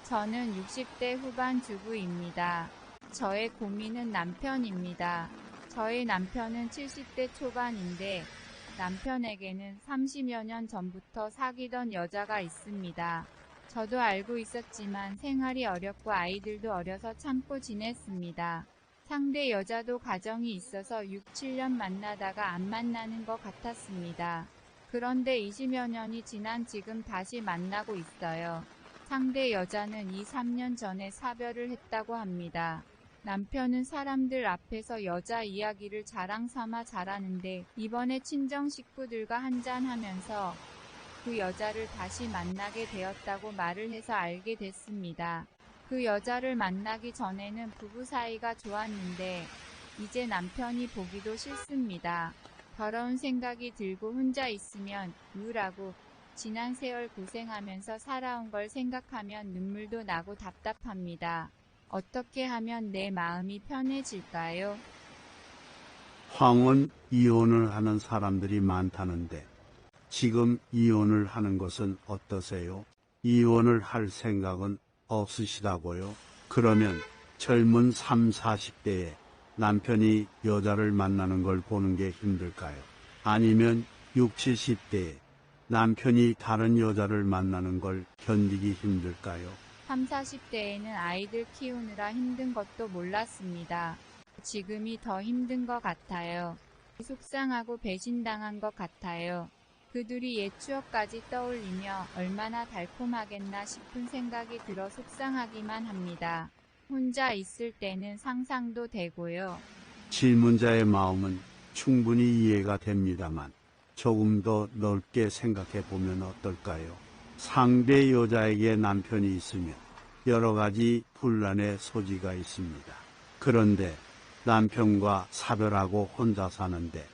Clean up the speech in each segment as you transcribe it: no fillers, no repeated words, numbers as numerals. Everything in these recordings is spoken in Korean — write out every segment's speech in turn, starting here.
저는 60대 후반 주부입니다. 저의 고민은 남편입니다. 저의 남편은 70대 초반인데 남편에게는 30여 년 전부터 사귀던 여자가 있습니다. 저도 알고 있었지만 생활이 어렵고 아이들도 어려서 참고 지냈습니다. 상대 여자도 가정이 있어서 6, 7년 만나다가 안 만나는 것 같았습니다. 그런데 20여 년이 지난 지금 다시 만나고 있어요. 상대 여자는 2, 3년 전에 사별을 했다고 합니다. 남편은 사람들 앞에서 여자 이야기를 자랑 삼아 잘하는데 이번에 친정 식구들과 한잔하면서 그 여자를 다시 만나게 되었다고 말을 해서 알게 됐습니다. 그 여자를 만나기 전에는 부부 사이가 좋았는데 이제 남편이 보기도 싫습니다. 더러운 생각이 들고 혼자 있으면 우울하고 지난 세월 고생하면서 살아온 걸 생각하면 눈물도 나고 답답합니다. 어떻게 하면 내 마음이 편해질까요? 황혼 이혼을 하는 사람들이 많다는데 지금 이혼을 하는 것은 어떠세요? 이혼을 할 생각은 없으시다고요? 그러면 젊은 3, 40대에 남편이 여자를 만나는 걸 보는 게 힘들까요? 아니면 6, 70대에 남편이 다른 여자를 만나는 걸 견디기 힘들까요? 3, 40대에는 아이들 키우느라 힘든 것도 몰랐습니다. 지금이 더 힘든 것 같아요. 속상하고 배신당한 것 같아요. 그들이 옛 추억까지 떠올리며 얼마나 달콤하겠나 싶은 생각이 들어 속상하기만 합니다. 혼자 있을 때는 상상도 되고요. 질문자의 마음은 충분히 이해가 됩니다만 조금 더 넓게 생각해 보면 어떨까요? 상대 여자에게 남편이 있으면 여러 가지 분란의 소지가 있습니다. 그런데 남편과 사별하고 혼자 사는데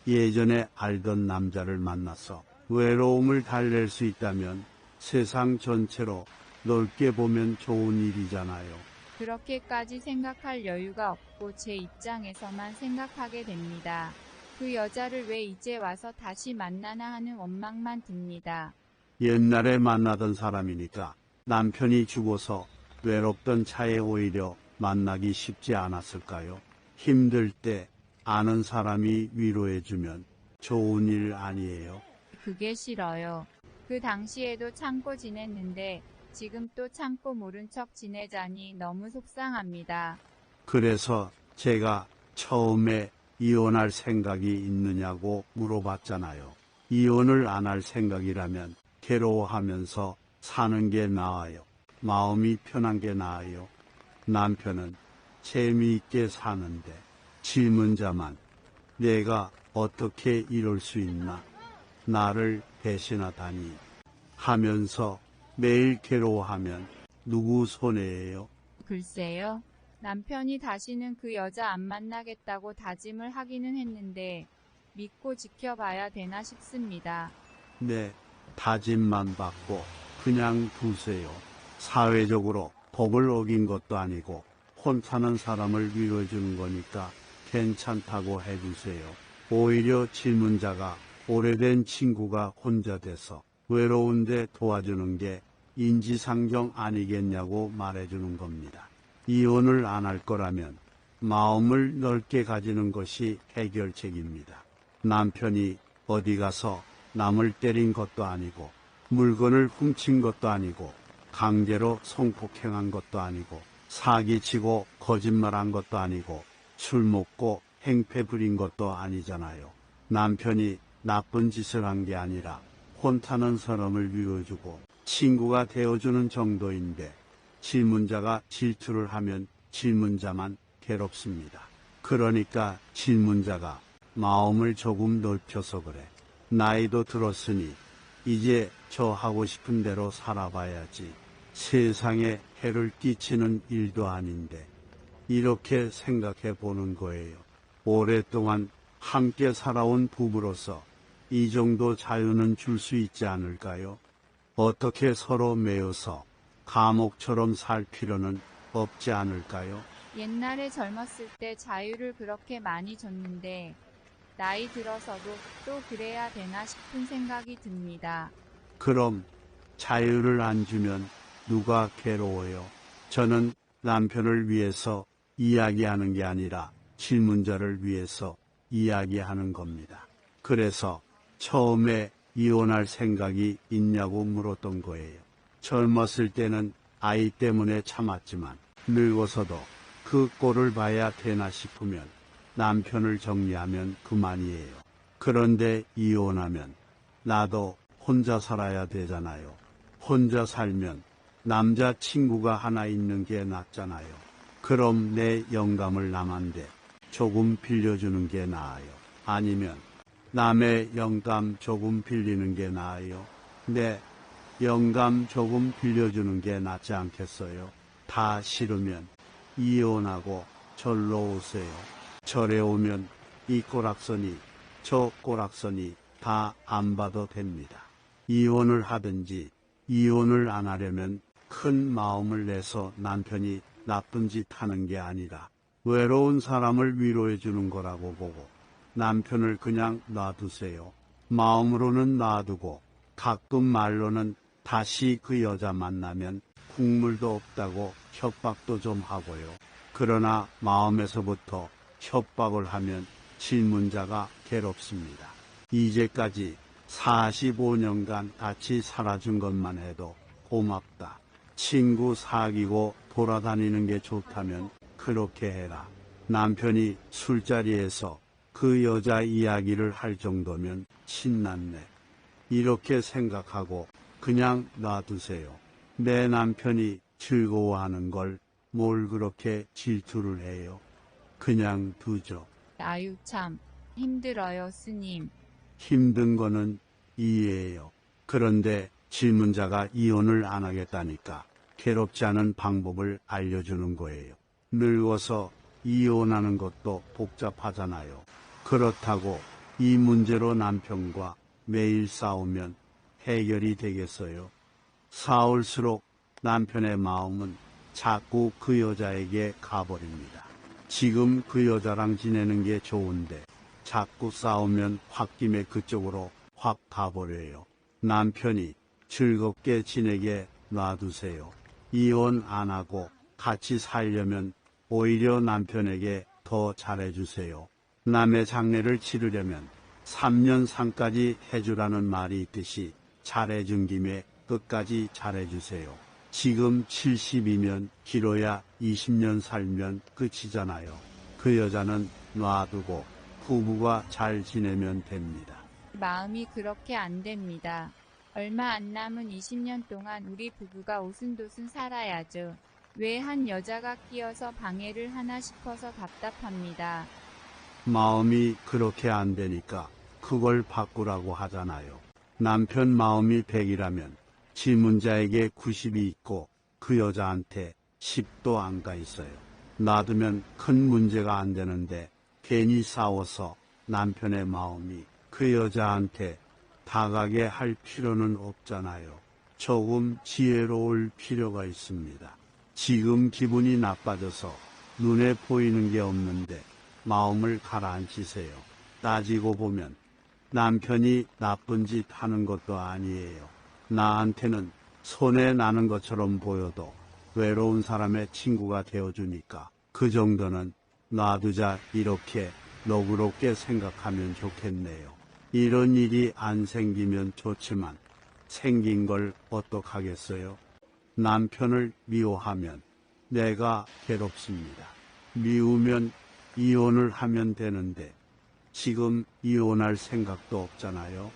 예전에 알던 남자를 만나서 외로움을 달랠 수 있다면 세상 전체로 넓게 보면 좋은 일이잖아요. 그렇게까지 생각할 여유가 없고 제 입장에서만 생각하게 됩니다. 그 여자를 왜 이제 와서 다시 만나나 하는 원망만 듭니다. 옛날에 만나던 사람이니까 남편이 죽어서 외롭던 차에 오히려 만나기 쉽지 않았을까요? 힘들 때 아는 사람이 위로해주면 좋은 일 아니에요? 그게 싫어요. 그 당시에도 참고 지냈는데 지금 또 참고 모른 척 지내자니 너무 속상합니다. 그래서 제가 처음에 이혼할 생각이 있느냐고 물어봤잖아요. 이혼을 안 할 생각이라면 괴로워하면서 사는 게 나아요. 마음이 편한 게 나아요. 남편은 재미있게 사는데 질문자만 내가 어떻게 이럴 수 있나? 나를 배신하다니 하면서 매일 괴로워하면 누구 손해예요? 글쎄요. 남편이 다시는 그 여자 안 만나겠다고 다짐을 하기는 했는데 믿고 지켜봐야 되나 싶습니다. 네, 다짐만 받고 그냥 두세요. 사회적으로 법을 어긴 것도 아니고 혼자는 사람을 위로해주는 거니까 괜찮다고 해주세요. 오히려 질문자가 오래된 친구가 혼자 돼서 외로운데 도와주는 게 인지상정 아니겠냐고 말해주는 겁니다. 이혼을 안 할 거라면 마음을 넓게 가지는 것이 해결책입니다. 남편이 어디 가서 남을 때린 것도 아니고 물건을 훔친 것도 아니고 강제로 성폭행한 것도 아니고 사기치고 거짓말한 것도 아니고 술 먹고 행패 부린 것도 아니잖아요. 남편이 나쁜 짓을 한 게 아니라 혼타는 사람을 위로해주고 친구가 되어주는 정도인데 질문자가 질투를 하면 질문자만 괴롭습니다. 그러니까 질문자가 마음을 조금 넓혀서 그래. 나이도 들었으니 이제 저 하고 싶은 대로 살아봐야지. 세상에 해를 끼치는 일도 아닌데 이렇게 생각해 보는 거예요. 오랫동안 함께 살아온 부부로서 이 정도 자유는 줄 수 있지 않을까요? 어떻게 서로 매여서 감옥처럼 살 필요는 없지 않을까요? 옛날에 젊었을 때 자유를 그렇게 많이 줬는데 나이 들어서도 또 그래야 되나 싶은 생각이 듭니다. 그럼 자유를 안 주면 누가 괴로워요? 저는 남편을 위해서 이야기하는 게 아니라 질문자를 위해서 이야기하는 겁니다. 그래서 처음에 이혼할 생각이 있냐고 물었던 거예요. 젊었을 때는 아이 때문에 참았지만 늙어서도 그 꼴을 봐야 되나 싶으면 남편을 정리하면 그만이에요. 그런데 이혼하면 나도 혼자 살아야 되잖아요. 혼자 살면 남자친구가 하나 있는 게 낫잖아요. 그럼 내 영감을 남한테 조금 빌려주는 게 나아요. 아니면 남의 영감 조금 빌리는 게 나아요. 내 영감 조금 빌려주는 게 낫지 않겠어요? 다 싫으면 이혼하고 절로 오세요. 절에 오면 이 꼬락서니 저 꼬락서니 다 안 봐도 됩니다. 이혼을 하든지 이혼을 안 하려면 큰 마음을 내서 남편이 나쁜 짓 하는 게 아니라 외로운 사람을 위로해 주는 거라고 보고 남편을 그냥 놔두세요. 마음으로는 놔두고 가끔 말로는 다시 그 여자 만나면 국물도 없다고 협박도 좀 하고요. 그러나 마음에서부터 협박을 하면 질문자가 괴롭습니다. 이제까지 45년간 같이 살아준 것만 해도 고맙다. 친구 사귀고 돌아다니는 게 좋다면 그렇게 해라. 남편이 술자리에서 그 여자 이야기를 할 정도면 신났네. 이렇게 생각하고 그냥 놔두세요. 내 남편이 즐거워하는 걸 뭘 그렇게 질투를 해요. 그냥 두죠. 아유 참 힘들어요 스님. 힘든 거는 이해해요. 그런데 질문자가 이혼을 안 하겠다니까 괴롭지 않은 방법을 알려주는 거예요. 늙어서 이혼하는 것도 복잡하잖아요. 그렇다고 이 문제로 남편과 매일 싸우면 해결이 되겠어요? 싸울수록 남편의 마음은 자꾸 그 여자에게 가버립니다. 지금 그 여자랑 지내는 게 좋은데 자꾸 싸우면 홧김에 그쪽으로 확 가버려요. 남편이 즐겁게 지내게 놔두세요. 이혼 안 하고 같이 살려면 오히려 남편에게 더 잘해주세요. 남의 장례를 치르려면 3년 상까지 해주라는 말이 있듯이 잘해준 김에 끝까지 잘해주세요. 지금 70이면 길어야 20년 살면 끝이잖아요. 그 여자는 놔두고 부부가 잘 지내면 됩니다. 마음이 그렇게 안 됩니다. 얼마 안 남은 20년 동안 우리 부부가 오순도순 살아야죠. 왜 한 여자가 끼어서 방해를 하나 싶어서 답답합니다. 마음이 그렇게 안 되니까 그걸 바꾸라고 하잖아요. 남편 마음이 100이라면 질문자에게 90이 있고 그 여자한테 10도 안 가 있어요. 놔두면 큰 문제가 안 되는데 괜히 싸워서 남편의 마음이 그 여자한테 다가게 할 필요는 없잖아요. 조금 지혜로울 필요가 있습니다. 지금 기분이 나빠져서 눈에 보이는 게 없는데 마음을 가라앉히세요. 따지고 보면 남편이 나쁜 짓 하는 것도 아니에요. 나한테는 손해 나는 것처럼 보여도 외로운 사람의 친구가 되어주니까 그 정도는 놔두자 이렇게 너그럽게 생각하면 좋겠네요. 이런 일이 안 생기면 좋지만 생긴 걸 어떡하겠어요? 남편을 미워하면 내가 괴롭습니다. 미우면 이혼을 하면 되는데 지금 이혼할 생각도 없잖아요.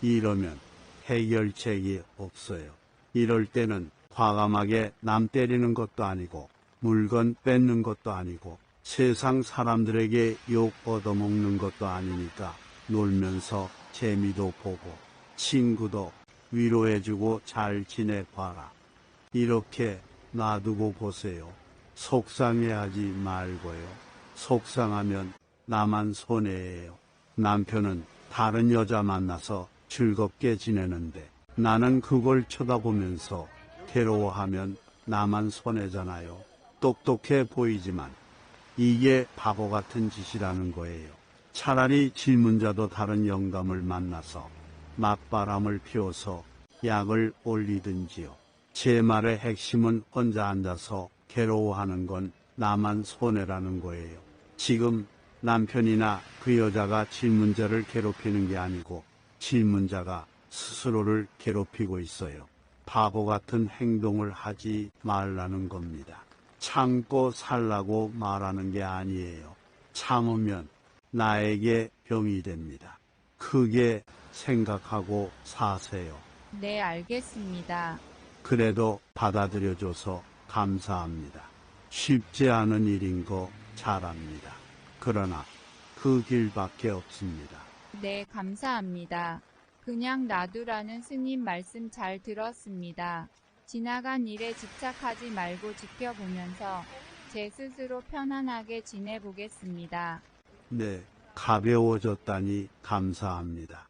이러면 해결책이 없어요. 이럴 때는 과감하게 남 때리는 것도 아니고 물건 뺏는 것도 아니고 세상 사람들에게 욕 얻어먹는 것도 아니니까 놀면서 재미도 보고 친구도 위로해주고 잘 지내봐라. 이렇게 놔두고 보세요. 속상해하지 말고요. 속상하면 나만 손해예요. 남편은 다른 여자 만나서 즐겁게 지내는데 나는 그걸 쳐다보면서 괴로워하면 나만 손해잖아요. 똑똑해 보이지만 이게 바보 같은 짓이라는 거예요. 차라리 질문자도 다른 영감을 만나서 맞바람을 피워서 약을 올리든지요. 제 말의 핵심은 혼자 앉아서 괴로워하는 건 나만 손해라는 거예요. 지금 남편이나 그 여자가 질문자를 괴롭히는 게 아니고 질문자가 스스로를 괴롭히고 있어요. 바보 같은 행동을 하지 말라는 겁니다. 참고 살라고 말하는 게 아니에요. 참으면 나에게 병이 됩니다. 크게 생각하고 사세요. 네, 알겠습니다. 그래도 받아들여줘서 감사합니다. 쉽지 않은 일인 거 잘 압니다. 그러나 그 길밖에 없습니다. 네, 감사합니다. 그냥 놔두라는 스님 말씀 잘 들었습니다. 지나간 일에 집착하지 말고 지켜보면서 제 스스로 편안하게 지내보겠습니다. 네, 가벼워졌다니 감사합니다.